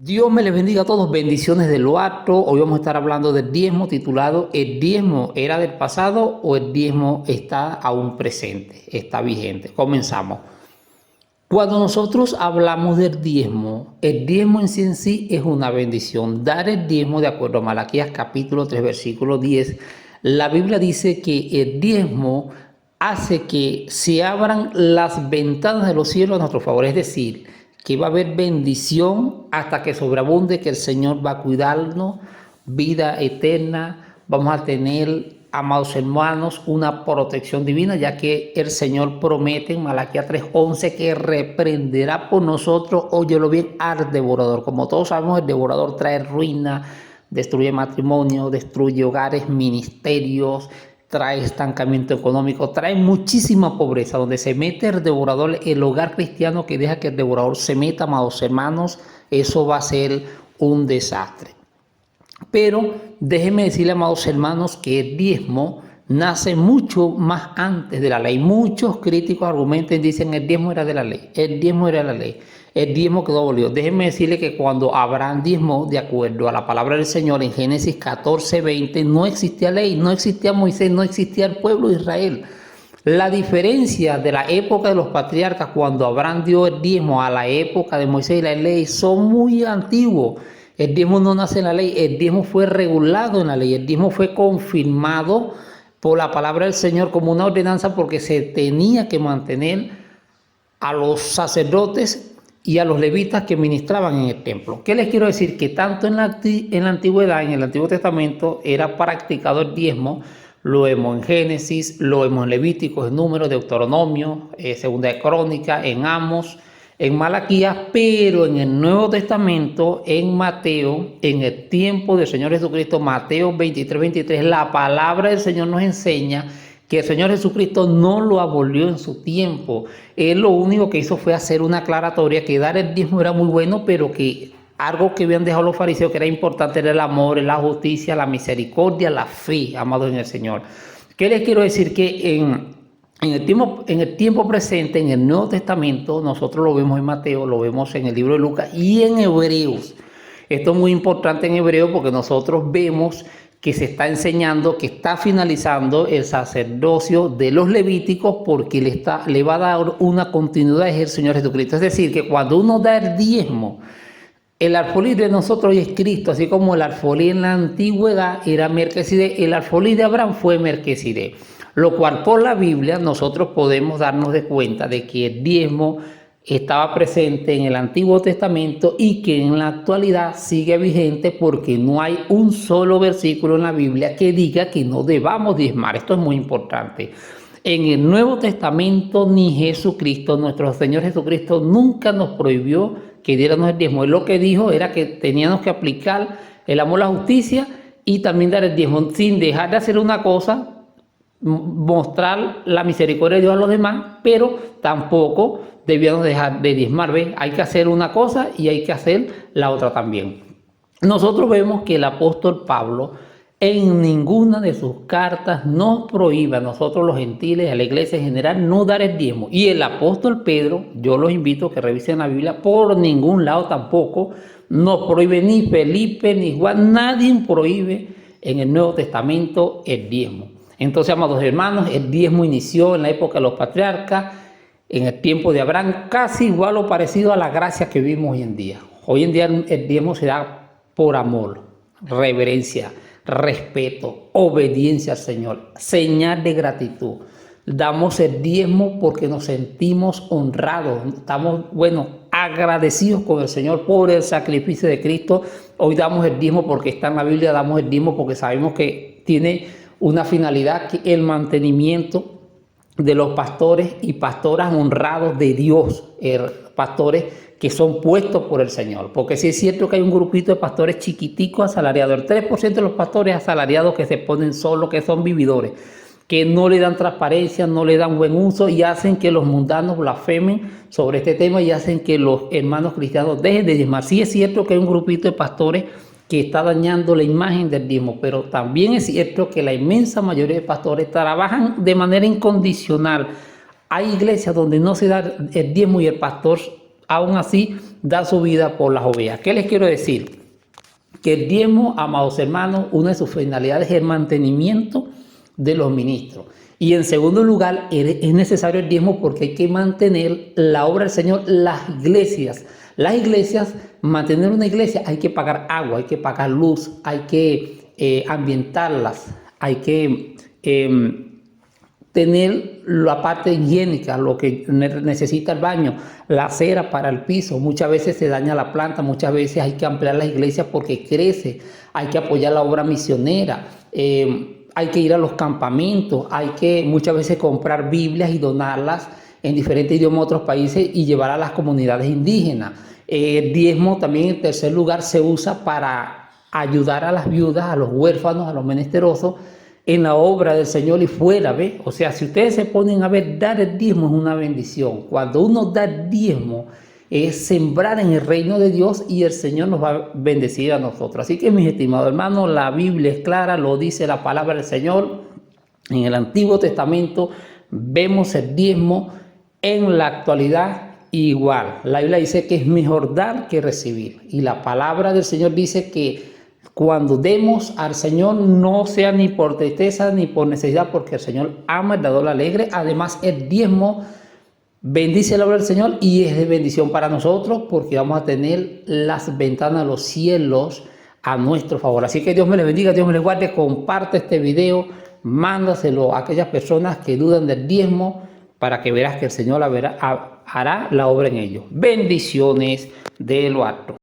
Dios me les bendiga a todos, bendiciones de lo alto. Hoy vamos a estar hablando del diezmo titulado ¿El diezmo era del pasado o el diezmo está aún presente, está vigente? Comenzamos. Cuando nosotros hablamos del diezmo, el diezmo en sí es una bendición. Dar el diezmo, de acuerdo a Malaquías capítulo 3 versículo 10, la Biblia dice que el diezmo hace que se abran las ventanas de los cielos a nuestro favor, es decir, que va a haber bendición hasta que sobreabunde, que el Señor va a cuidarnos, vida eterna, vamos a tener, amados hermanos, una protección divina, ya que el Señor promete en Malaquías 3:11 que reprenderá por nosotros, óyelo bien, al devorador. Como todos sabemos, el devorador trae ruina, destruye matrimonio, destruye hogares, ministerios, trae estancamiento económico, trae muchísima pobreza. Donde se mete el devorador, el hogar cristiano que deja que el devorador se meta, amados hermanos, eso va a ser un desastre. Pero déjenme decirle, amados hermanos, que el diezmo nace mucho más antes de la ley. Muchos críticos argumentan y dicen el diezmo era de la ley, el diezmo era de la ley, el diezmo quedó abolido. Déjenme decirle que cuando Abraham diezmó, de acuerdo a la palabra del Señor en Génesis 14:20, no existía ley, no existía Moisés, no existía el pueblo de Israel. La diferencia de la época de los patriarcas, cuando Abraham dio el diezmo, a la época de Moisés y la ley, son muy antiguos. El diezmo no nace en la ley, el diezmo fue regulado en la ley, el diezmo fue confirmado por la palabra del Señor como una ordenanza, porque se tenía que mantener a los sacerdotes y a los levitas que ministraban en el templo. ¿Qué les quiero decir? Que tanto en la antigüedad, en el Antiguo Testamento, era practicado el diezmo. Lo vemos en Génesis, lo vemos en Levíticos, en Números, Deuteronomio, Segunda de Crónicas, en Amos, en Malaquías, pero en el Nuevo Testamento, en Mateo, en el tiempo del Señor Jesucristo, Mateo 23:23, la palabra del Señor nos enseña que el Señor Jesucristo no lo abolió en su tiempo. Él lo único que hizo fue hacer una aclaratoria, que dar el diezmo era muy bueno, pero que algo que habían dejado los fariseos, que era importante, era el amor, la justicia, la misericordia, la fe, amados en el Señor. ¿Qué les quiero decir? Que en el tiempo presente, en el Nuevo Testamento, nosotros lo vemos en Mateo, lo vemos en el libro de Lucas y en Hebreos. Esto es muy importante en Hebreos porque nosotros vemos que se está enseñando, que está finalizando el sacerdocio de los levíticos, porque le va a dar una continuidad al Señor Jesucristo. Es decir, que cuando uno da el diezmo, el alfolí de nosotros es Cristo, así como el alfolí en la antigüedad era Melquisedec, el alfolí de Abraham fue Melquisedec. Lo cual por la Biblia nosotros podemos darnos de cuenta de que el diezmo estaba presente en el Antiguo Testamento y que en la actualidad sigue vigente, porque no hay un solo versículo en la Biblia que diga que no debamos diezmar. Esto es muy importante. En el Nuevo Testamento ni Jesucristo, nuestro Señor Jesucristo, nunca nos prohibió que diéramos el diezmo. Él lo que dijo era que teníamos que aplicar el amor, la justicia y también dar el diezmo, sin dejar de hacer una cosa, mostrar la misericordia de Dios a los demás, pero tampoco debíamos dejar de diezmar. ¿Ves? Hay que hacer una cosa y hay que hacer la otra también. Nosotros vemos que el apóstol Pablo en ninguna de sus cartas nos prohíbe a nosotros los gentiles, a la iglesia en general, no dar el diezmo. Y el apóstol Pedro, yo los invito a que revisen la Biblia, por ningún lado tampoco nos prohíbe, ni Felipe, ni Juan, nadie prohíbe en el Nuevo Testamento el diezmo. Entonces, amados hermanos, el diezmo inició en la época de los patriarcas, en el tiempo de Abraham, casi igual o parecido a la gracia que vivimos hoy en día. Hoy en día el diezmo se da por amor, reverencia, respeto, obediencia al Señor, señal de gratitud. Damos el diezmo porque nos sentimos honrados, estamos, agradecidos con el Señor por el sacrificio de Cristo. Hoy damos el diezmo porque está en la Biblia, damos el diezmo porque sabemos que tiene una finalidad, que el mantenimiento de los pastores y pastoras honrados de Dios, pastores que son puestos por el Señor. Porque sí es cierto que hay un grupito de pastores chiquiticos asalariados, el 3% de los pastores asalariados que se ponen solos, que son vividores, que no le dan transparencia, no le dan buen uso y hacen que los mundanos blasfemen sobre este tema y hacen que los hermanos cristianos dejen de diezmar. Sí es cierto que hay un grupito de pastores que está dañando la imagen del diezmo, pero también es cierto que la inmensa mayoría de pastores trabajan de manera incondicional. Hay iglesias donde no se da el diezmo y el pastor aún así da su vida por las ovejas. ¿Qué les quiero decir? Que el diezmo, amados hermanos, una de sus finalidades es el mantenimiento de los ministros. Y en segundo lugar, es necesario el diezmo porque hay que mantener la obra del Señor, las iglesias. Las iglesias, mantener una iglesia, hay que pagar agua, hay que pagar luz, hay que ambientarlas, hay que tener la parte higiénica, lo que necesita el baño, la cera para el piso. Muchas veces se daña la planta, muchas veces hay que ampliar las iglesias porque crece, hay que apoyar la obra misionera, hay que ir a los campamentos, hay que muchas veces comprar Biblias y donarlas en diferentes idiomas de otros países y llevar a las comunidades indígenas. El diezmo también, en tercer lugar, se usa para ayudar a las viudas, a los huérfanos, a los menesterosos en la obra del Señor y fuera, ¿ve? O sea, si ustedes se ponen a ver, dar el diezmo es una bendición. Cuando uno da el diezmo es sembrar en el reino de Dios y el Señor nos va a bendecir a nosotros. Así que, mis estimados hermanos, la Biblia es clara, lo dice la palabra del Señor. En el Antiguo Testamento vemos el diezmo, en la actualidad igual. La Biblia dice que es mejor dar que recibir. Y la palabra del Señor dice que cuando demos al Señor no sea ni por tristeza ni por necesidad, porque el Señor ama el dador alegre. Además, el diezmo bendice la obra del Señor y es de bendición para nosotros porque vamos a tener las ventanas de los cielos a nuestro favor. Así que Dios me les bendiga, Dios me les guarde. Comparte este video, mándaselo a aquellas personas que dudan del diezmo para que verás que el Señor hará la obra en ellos. Bendiciones de lo alto.